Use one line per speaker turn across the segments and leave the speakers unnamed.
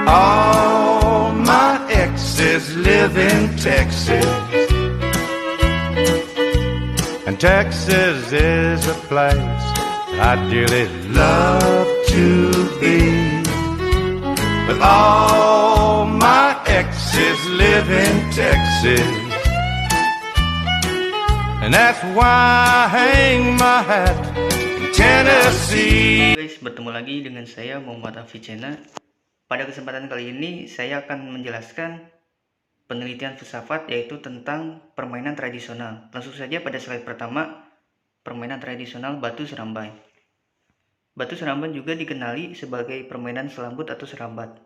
All my exes live in Texas, and Texas is a place I dearly love to be. But all my exes live in Texas, and that's why I hang my hat in Tennessee.
Guys, bertemu lagi dengan saya Muhammad Avicenna. Pada kesempatan kali ini saya akan menjelaskan penelitian filsafat, yaitu tentang permainan tradisional. Langsung saja pada slide pertama, permainan tradisional batu serambai. Batu serambai juga dikenali sebagai permainan selambut atau serambat.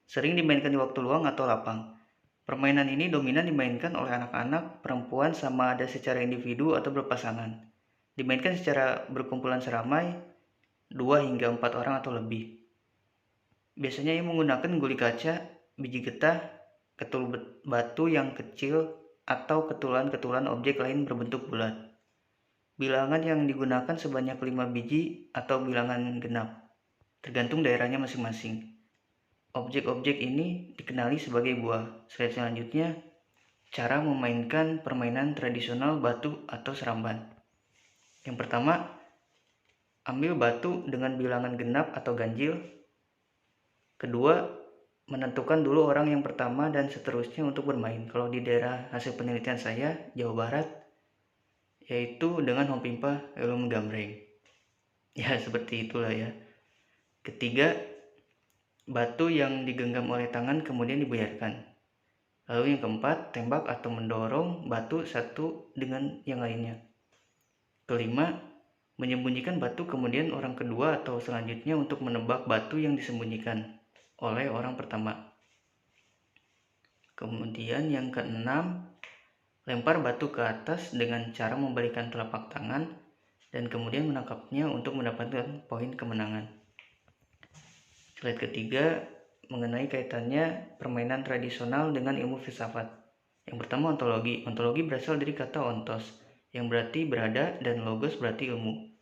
Sering dimainkan di waktu luang atau lapang. Permainan ini dominan dimainkan oleh anak-anak, perempuan, sama ada secara individu atau berpasangan. Dimainkan secara berkumpulan seramai, 2 hingga 4 orang atau lebih. Biasanya ia menggunakan guli kaca, biji getah, ketul batu yang kecil, atau ketulan-ketulan objek lain berbentuk bulat. Bilangan yang digunakan sebanyak 5 biji atau bilangan genap, tergantung daerahnya masing-masing. Objek-objek ini dikenali sebagai buah. Slide selanjutnya, cara memainkan permainan tradisional batu atau seramban. Yang pertama, ambil batu dengan bilangan genap atau ganjil. Kedua, menentukan dulu orang yang pertama dan seterusnya untuk bermain. Kalau di daerah hasil penelitian saya, Jawa Barat, yaitu dengan hompimpa elum gamreng. Ya, seperti itulah ya. Ketiga, batu yang digenggam oleh tangan kemudian dibuyarkan. Lalu yang keempat, tembak atau mendorong batu satu dengan yang lainnya. Kelima, menyembunyikan batu kemudian orang kedua atau selanjutnya untuk menebak batu yang disembunyikan oleh orang pertama. Kemudian yang keenam, lempar batu ke atas dengan cara membalikkan telapak tangan dan kemudian menangkapnya untuk mendapatkan poin kemenangan. Slide ketiga mengenai kaitannya permainan tradisional dengan ilmu filsafat. Yang pertama, ontologi. Ontologi berasal dari kata ontos, yang berarti berada, dan logos berarti ilmu.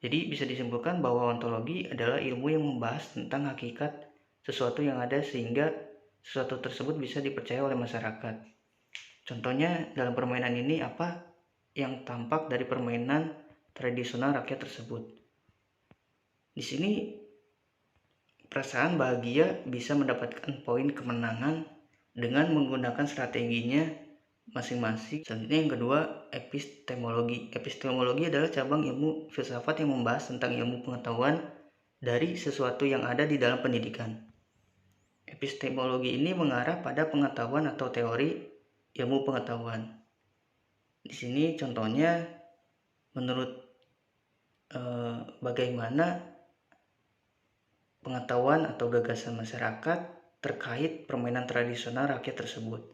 Jadi bisa disimpulkan bahwa ontologi adalah ilmu yang membahas tentang hakikat sesuatu yang ada sehingga sesuatu tersebut bisa dipercaya oleh masyarakat. Contohnya dalam permainan ini apa yang tampak dari permainan tradisional rakyat tersebut. Di sini perasaan bahagia bisa mendapatkan poin kemenangan dengan menggunakan strateginya masing-masing. Selanjutnya yang kedua, epistemologi. Epistemologi adalah cabang ilmu filsafat yang membahas tentang ilmu pengetahuan dari sesuatu yang ada di dalam pendidikan. Epistemologi ini mengarah pada pengetahuan atau teori ilmu pengetahuan. Di sini contohnya menurut bagaimana pengetahuan atau gagasan masyarakat terkait permainan tradisional rakyat tersebut.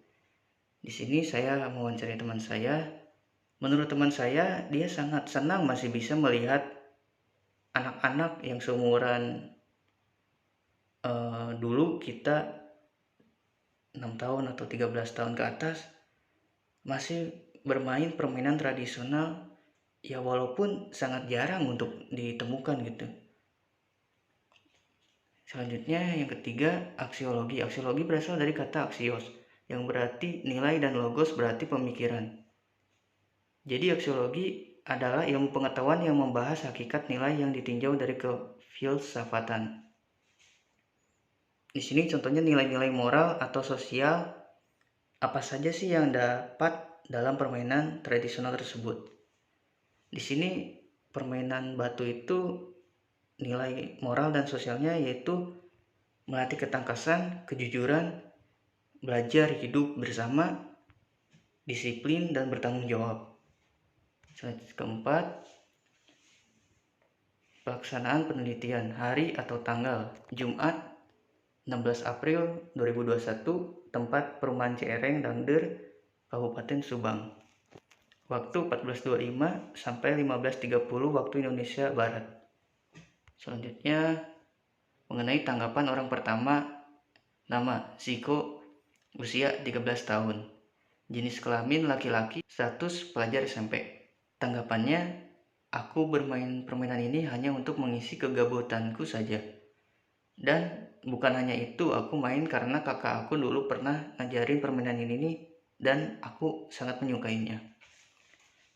Di sini saya mewawancarai teman saya. Menurut teman saya, dia sangat senang masih bisa melihat anak-anak yang seumuran dulu kita 6 tahun atau 13 tahun ke atas masih bermain permainan tradisional, ya walaupun sangat jarang untuk ditemukan gitu. Selanjutnya yang ketiga, aksiologi. Aksiologi berasal dari kata aksios, yang berarti nilai, dan logos berarti pemikiran. Jadi aksiologi adalah ilmu pengetahuan yang membahas hakikat nilai yang ditinjau dari kefilsafatan. Di sini contohnya nilai-nilai moral atau sosial apa saja sih yang dapat dalam permainan tradisional tersebut. Di sini permainan batu itu nilai moral dan sosialnya yaitu melatih ketangkasan, kejujuran, belajar hidup bersama, disiplin, dan bertanggung jawab. Selanjutnya keempat, pelaksanaan penelitian. Hari atau tanggal Jumat 16 April 2021, tempat Perumahan Cihereng, Dangder, Kabupaten Subang. Waktu 14.25 sampai 15.30 waktu Indonesia Barat. Selanjutnya mengenai tanggapan orang pertama. Nama Ziko, usia 13 tahun. Jenis kelamin laki-laki, status pelajar SMP. Tanggapannya, aku bermain permainan ini hanya untuk mengisi kegabutanku saja. Dan bukan hanya itu, aku main karena kakak aku dulu pernah ngajarin permainan ini nih, dan aku sangat menyukainya.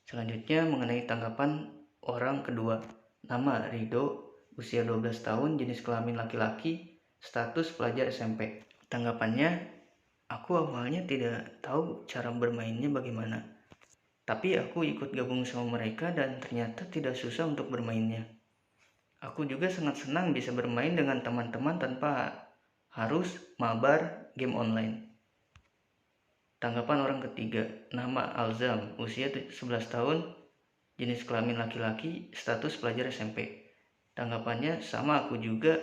Selanjutnya mengenai tanggapan orang kedua. Nama Rido, usia 12 tahun, jenis kelamin laki-laki, status pelajar SMP. Tanggapannya, aku awalnya tidak tahu cara bermainnya bagaimana. Tapi aku ikut gabung sama mereka dan ternyata tidak susah untuk bermainnya. Aku juga sangat senang bisa bermain dengan teman-teman tanpa harus mabar game online. Tanggapan orang ketiga, nama Alzam, usia 11 tahun, jenis kelamin laki-laki, status pelajar SMP. Tanggapannya sama, aku juga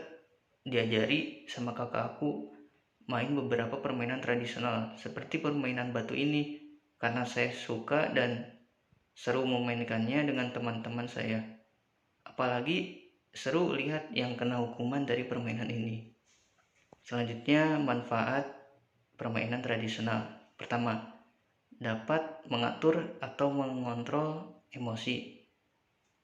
diajari sama kakak aku main beberapa permainan tradisional seperti permainan batu ini karena saya suka dan seru memainkannya dengan teman-teman saya. Apalagi seru lihat yang kena hukuman dari permainan ini. Selanjutnya, manfaat permainan tradisional. Pertama, dapat mengatur atau mengontrol emosi.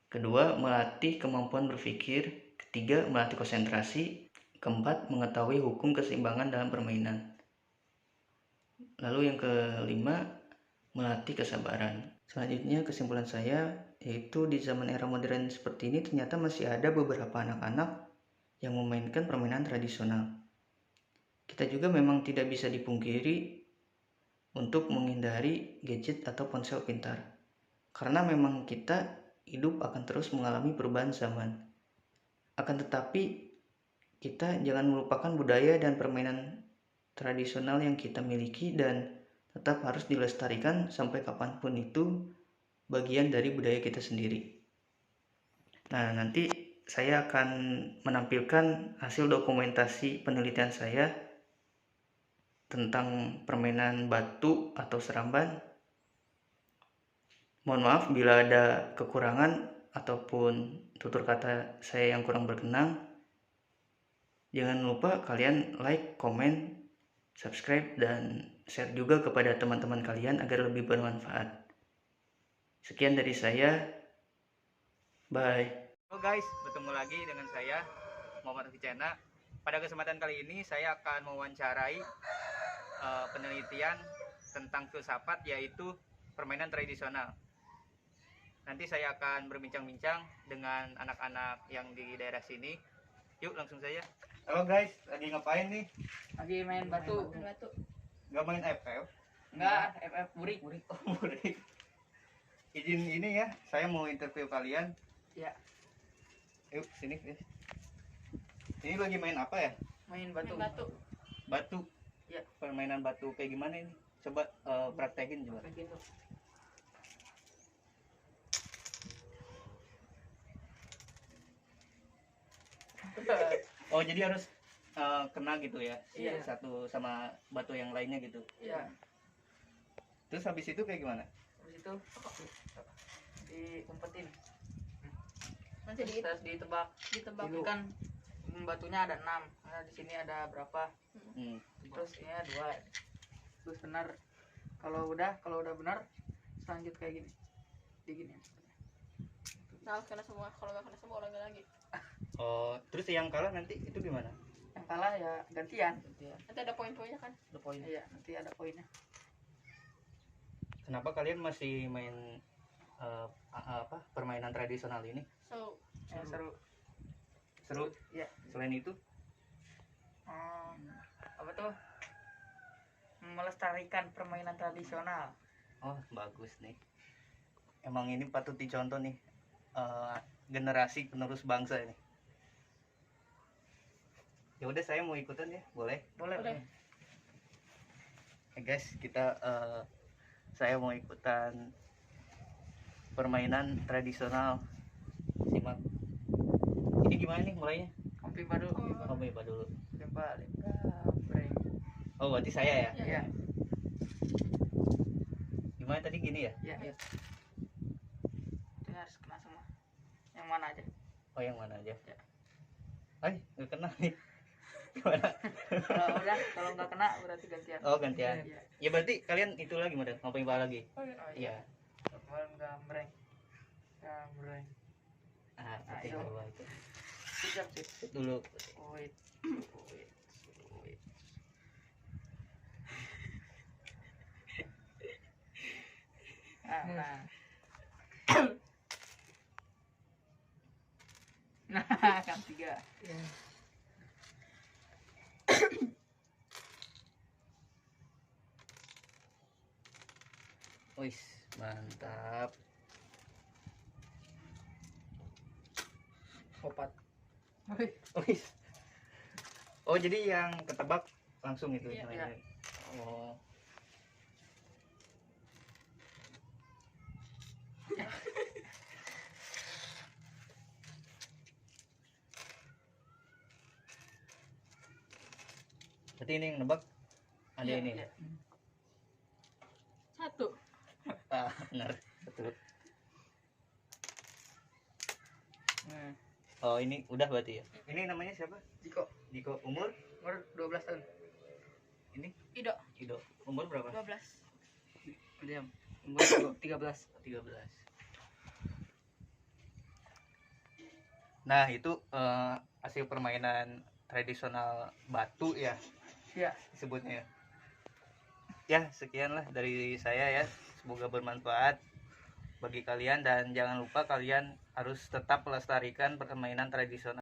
Kedua, melatih kemampuan berpikir. Ketiga, melatih konsentrasi. Keempat, mengetahui hukum keseimbangan dalam permainan. Lalu yang kelima, melatih kesabaran. Selanjutnya, kesimpulan saya yaitu di zaman era modern seperti ini ternyata masih ada beberapa anak-anak yang memainkan permainan tradisional. Kita juga memang tidak bisa dipungkiri untuk menghindari gadget atau ponsel pintar, karena memang kita hidup akan terus mengalami perubahan zaman. Akan tetapi, kita jangan melupakan budaya dan permainan tradisional yang kita miliki dan tetap harus dilestarikan sampai kapanpun itu bagian dari budaya kita sendiri. Nah, nanti saya akan menampilkan hasil dokumentasi penelitian saya tentang permainan batu atau seramban. Mohon maaf bila ada kekurangan ataupun tutur kata saya yang kurang berkenan. Jangan lupa kalian like, komen, subscribe, dan share juga kepada teman-teman kalian agar lebih bermanfaat. Sekian dari saya. Bye. Halo guys, bertemu lagi dengan saya Muhammad Ficena. Pada kesempatan kali ini saya akan mewawancarai penelitian tentang filsafat, yaitu permainan tradisional. Nanti saya akan berbincang-bincang dengan anak-anak yang di daerah sini. Yuk langsung saja. Halo guys, lagi ngapain nih?
Lagi main batu.
Gak main FF?
Enggak, FF burik.
Oh, burik. Izin ini ya, saya mau interview kalian.
Ya,
Yuk sini guys. Ini lagi main apa ya?
main batu.
Batu.
Ya.
Permainan batu kayak gimana ini? Coba praktekin coba.
Begitu.
Oh, jadi harus kena gitu ya?
Iya.
Satu sama batu yang lainnya gitu.
Ya,
Terus habis itu kayak gimana?
habis itu diumpetin.
Nanti
Terus ditebak.
ditebak.
Dulu kan batunya ada 6. Nah, di sini ada berapa?
Hmm.
Terus ini ada 2. Terus benar. Kalau udah benar, selanjut kayak gini. Digini.
Nah, kena semua. Kalau nggak kena semua olahraga lagi.
Oh, terus yang kalah nanti itu gimana?
Yang kalah ya gantian.
Nanti ada poin-poinnya kan.
Ada poin.
Iya, nanti ada poinnya.
Kenapa kalian masih main permainan tradisional ini?
So,
Ya, seru.
Seru.
Ya.
Selain itu?
Apa tuh? Melestarikan permainan tradisional.
Oh, bagus nih. Emang ini patut dicontoh nih. Generasi penerus bangsa ini. Ya udah, saya mau ikutan ya, boleh?
Boleh.
Boleh.
Guys, saya mau ikutan permainan tradisional. Simak. Ini gimana nih mulainya?
Kompi baru.
Oh, coba dulu.
Lempa, breng.
Oh, berarti saya ya?
Iya.
Gimana tadi, gini ya?
Iya. Itu harus kena semua. Yang mana aja?
Oh, yang mana aja?
Ya.
Ay, nggak kena nih. Gimana?
Kalau nggak kena berarti gantian.
Oh, gantian.
Iya.
Ya berarti kalian itu lagi, model ngapain lagi?
Oh,
Iya.
Kemarin gambreng. Gambreng.
Ah, berarti
Ayo.
dua itu.
Sip.
Dulu.
Wait. Nah. Nah, kan 3.
Iya.
Wis, mantap.
4.
Wis. Oh, jadi yang ketebak langsung itu
Iya,
namanya.
iya.
Oh. Berarti ini yang nebak ada
Iya,
ini.
iya.
1.
Ah, benar. Betul.
Nah,
Oh, ini udah berarti ya. Ini namanya siapa?
Jiko
Diko. Umur?
umur 12 tahun.
Ini
Ido
Ido. Umur berapa?
12.
Diam. Umur 13.
13. Nah, itu hasil permainan tradisional batu ya
Iya.
disebutnya. Ya, sekianlah dari saya ya. Semoga bermanfaat bagi kalian dan jangan lupa kalian harus tetap melestarikan permainan tradisional.